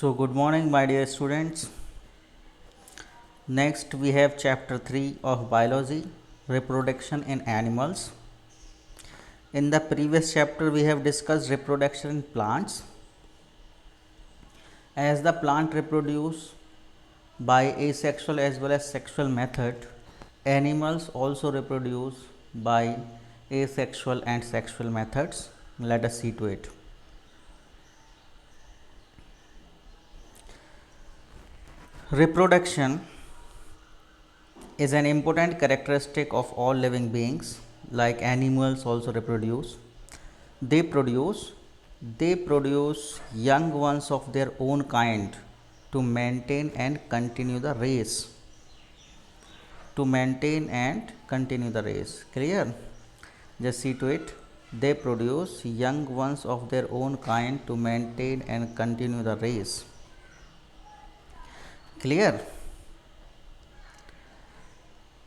So, good morning, my dear students. Next, we have chapter 3 of biology, reproduction in animals. In the previous chapter, we have discussed reproduction in plants. As the plant reproduce by asexual as well as sexual method, animals also reproduce by asexual and sexual methods. Let us see to it. Reproduction is an important characteristic of all living beings. Like animals also reproduce, they produce young ones of their own kind to maintain and continue the race. Clear? Just see to it. They produce young ones of their own kind to maintain and continue the race. Clear?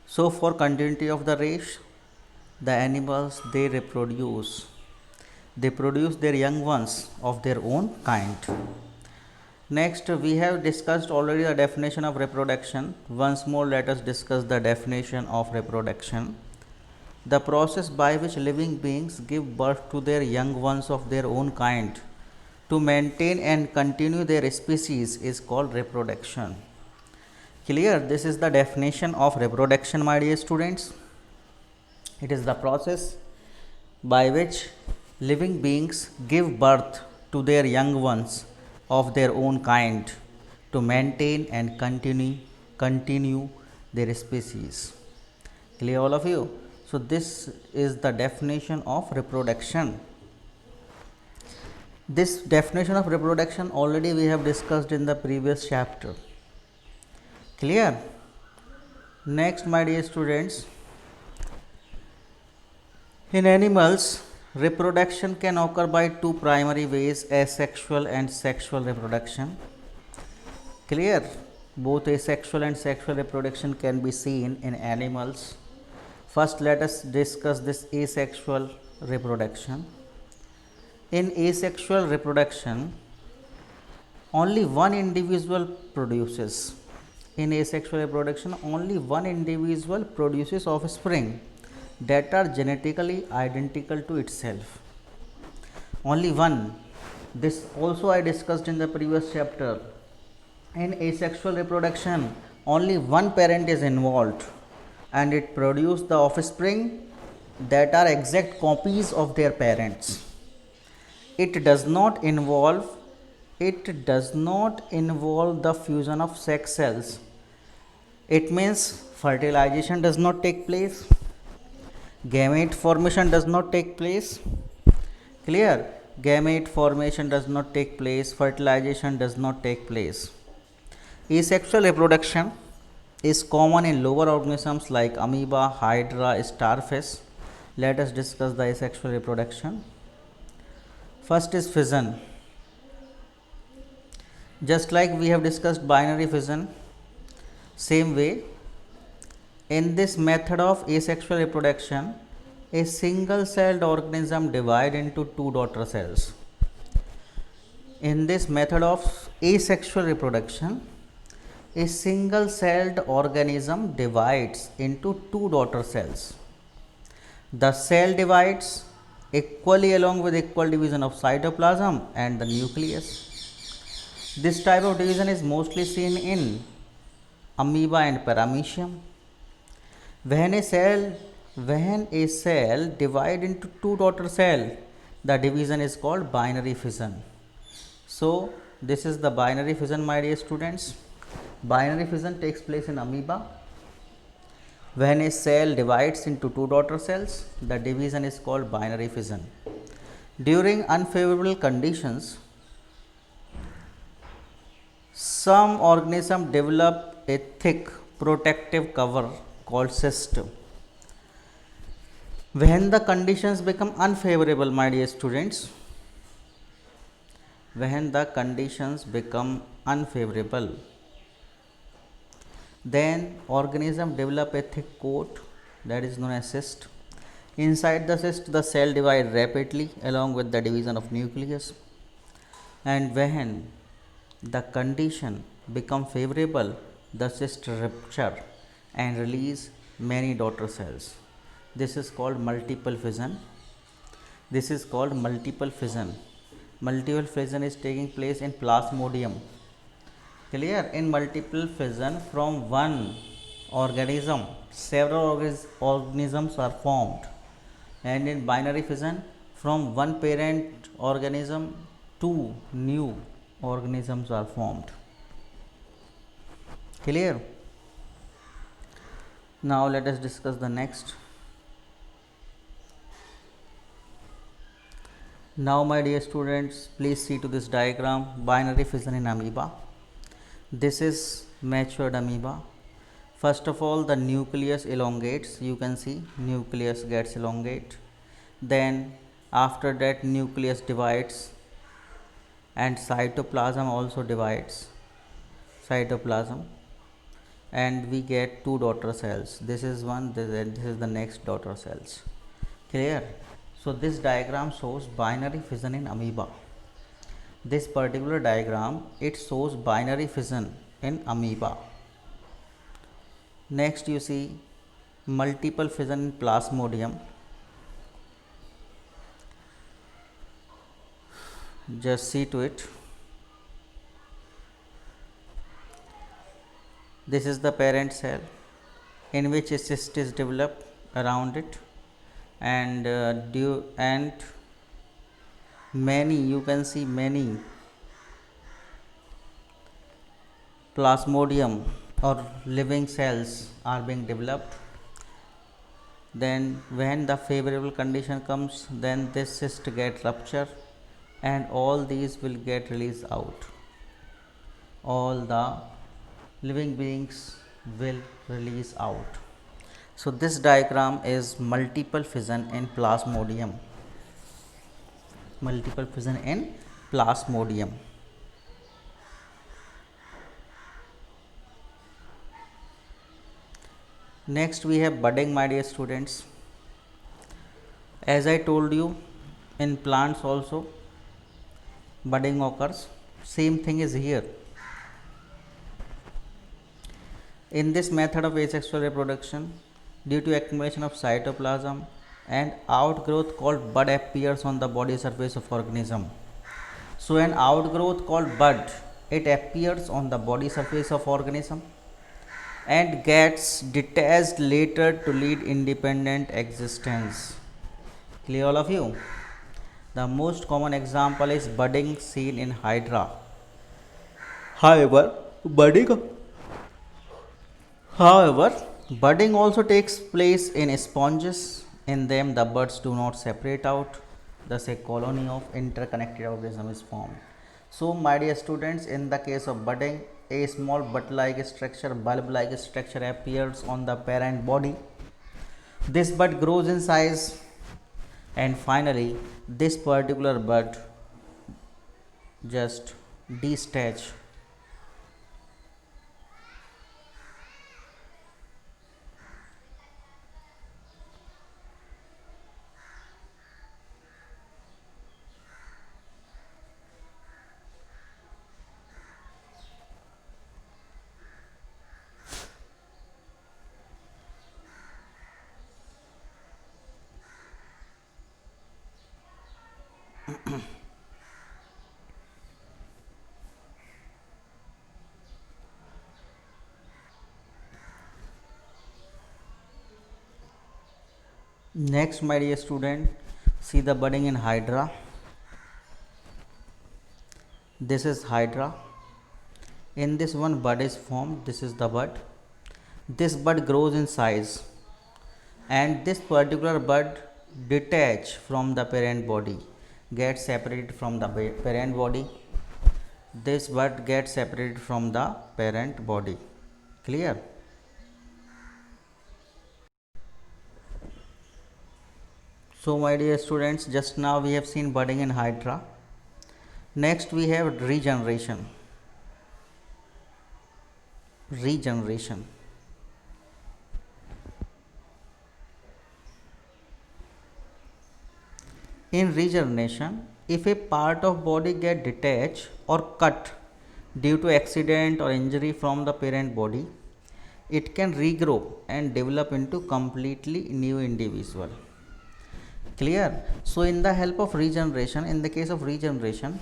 So, for continuity of the race, the animals they produce their young ones of their own kind. Next, we have discussed already the definition of reproduction. Once more, let us discuss the definition of reproduction. The process by which living beings give birth to their young ones of their own kind to maintain and continue their species is called reproduction. Clear? This is the definition of reproduction, my dear students. It is the process by which living beings give birth to their young ones of their own kind to maintain and continue their species. Clear, all of you? So, this is the definition of reproduction. This definition of reproduction already we have discussed in the previous chapter. Clear? Next, my dear students, in animals, reproduction can occur by two primary ways, asexual and sexual reproduction. Clear? Both asexual and sexual reproduction can be seen in animals. First, let us discuss this asexual reproduction. In asexual reproduction, only one individual produces. In asexual reproduction, only one individual produces offspring that are genetically identical to itself. Only one. This also I discussed in the previous chapter. In asexual reproduction, only one parent is involved and it produces the offspring that are exact copies of their parents. It does not involve the fusion of sex cells. It means fertilization does not take place, gamete formation does not take place. Clear? Gamete formation does not take place, fertilization does not take place. Asexual reproduction is common in lower organisms like amoeba, hydra, starfish. Let us discuss the asexual reproduction. First is fission. Just like we have discussed binary fission, same way, in this method of asexual reproduction, a single celled organism divides into two daughter cells. In this method of asexual reproduction, a single celled organism divides into two daughter cells. The cell divides equally along with equal division of cytoplasm and the nucleus. This type of division is mostly seen in amoeba and paramecium. When a cell divides into two daughter cells, the division is called binary fission. So, this is the binary fission, my dear students. Binary fission takes place in amoeba. When a cell divides into two daughter cells, the division is called binary fission. During unfavorable conditions, some organisms develop a thick protective cover called cyst. When the conditions become unfavorable, my dear students, then organism develop a thick coat that is known as cyst. Inside the cyst, the cell divide rapidly along with the division of nucleus, and when the condition become favorable, the cyst rupture and release many daughter cells. This is called multiple fission. This is called multiple fission. Multiple fission is taking place in plasmodium. Clear? In multiple fission from one organism, several organisms are formed, and in binary fission from one parent organism, two new organisms are formed. Clear? Now let us discuss the next. Now my dear students, please see to this diagram, binary fission in amoeba. This is matured amoeba. First of all, the nucleus elongates. You can see nucleus gets elongate. Then after that nucleus divides and cytoplasm also divides. Cytoplasm, and we get two daughter cells. This is one, this is the next daughter cells. Clear? So this diagram shows binary fission in amoeba. This particular diagram, it shows binary fission in amoeba. Next you see multiple fission in plasmodium. Just see to it. This is the parent cell in which a cyst is developed around it, and many, you can see many plasmodium or living cells are being developed. Then when the favorable condition comes, then this cyst gets ruptured and all these will get released out. All the living beings will release out. So this diagram is multiple fission in plasmodium. Multiple fission in plasmodium. Next we have budding, my dear students. As I told you, in plants also budding occurs. Same thing is here. In this method of asexual reproduction, due to accumulation of cytoplasm, and outgrowth called bud appears on the body surface of organism. So an outgrowth called bud, it appears on the body surface of organism and gets detached later to lead independent existence. Clear all of you? The most common example is budding seen in hydra. However, budding also takes place in sponges. In them, the buds do not separate out. Thus, a colony of interconnected organisms is formed. So, my dear students, in the case of budding, a small bud-like structure, bulb-like structure appears on the parent body. This bud grows in size, and finally, this particular bud just detach. Next, my dear student, see the budding in hydra. This is hydra. In this one bud is formed. This is the bud. This bud grows in size, and this particular bud detach from the parent body, gets separated from the parent body. This bud gets separated from the parent body. Clear? So my dear students, just now we have seen budding in hydra. Next we have regeneration. Regeneration. In regeneration, if a part of body get detached or cut due to accident or injury from the parent body, it can regrow and develop into completely new individual. Clear? So in the help of regeneration, in the case of regeneration,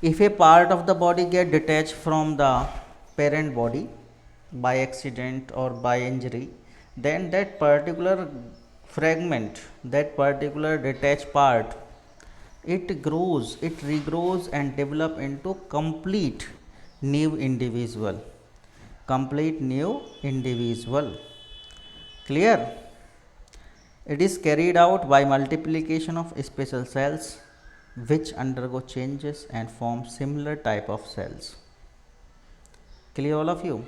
if a part of the body get detached from the parent body by accident or by injury, then that particular fragment, that particular detached part, it grows, it regrows and develop into complete new individual. Complete new individual. Clear? It is carried out by multiplication of special cells which undergo changes and form similar type of cells. Clear all of you?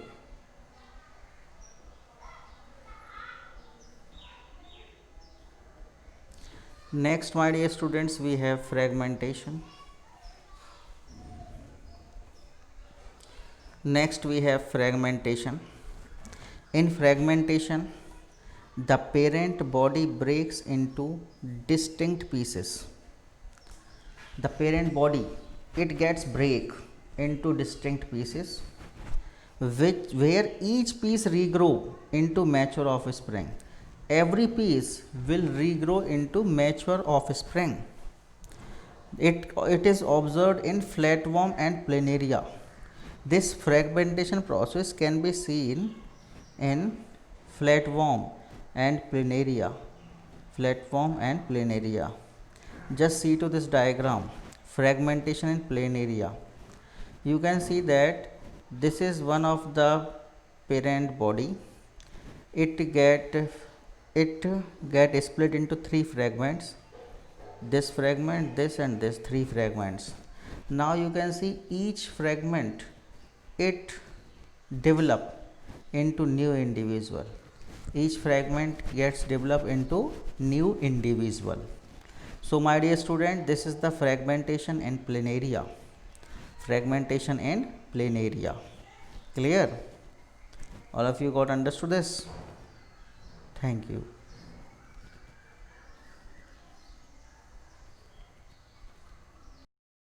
Next, my dear students, we have fragmentation. Next, we have fragmentation. In fragmentation, the parent body breaks into distinct pieces. The parent body, it gets break into distinct pieces, where each piece regrow into mature offspring. Every piece will regrow into mature offspring. It is observed in flatworm and planaria. This fragmentation process can be seen in flatworm and planaria. Flatworm and planaria. Just see to this diagram, fragmentation in planaria. You can see that this is one of the parent body. It get split into three fragments. This fragment, this and this, three fragments. Now you can see each fragment, it develop into new individual. Each fragment gets developed into new individual. So my dear student, this is the fragmentation in planaria. Fragmentation in planaria. Clear? All of you got understood this? Thank you.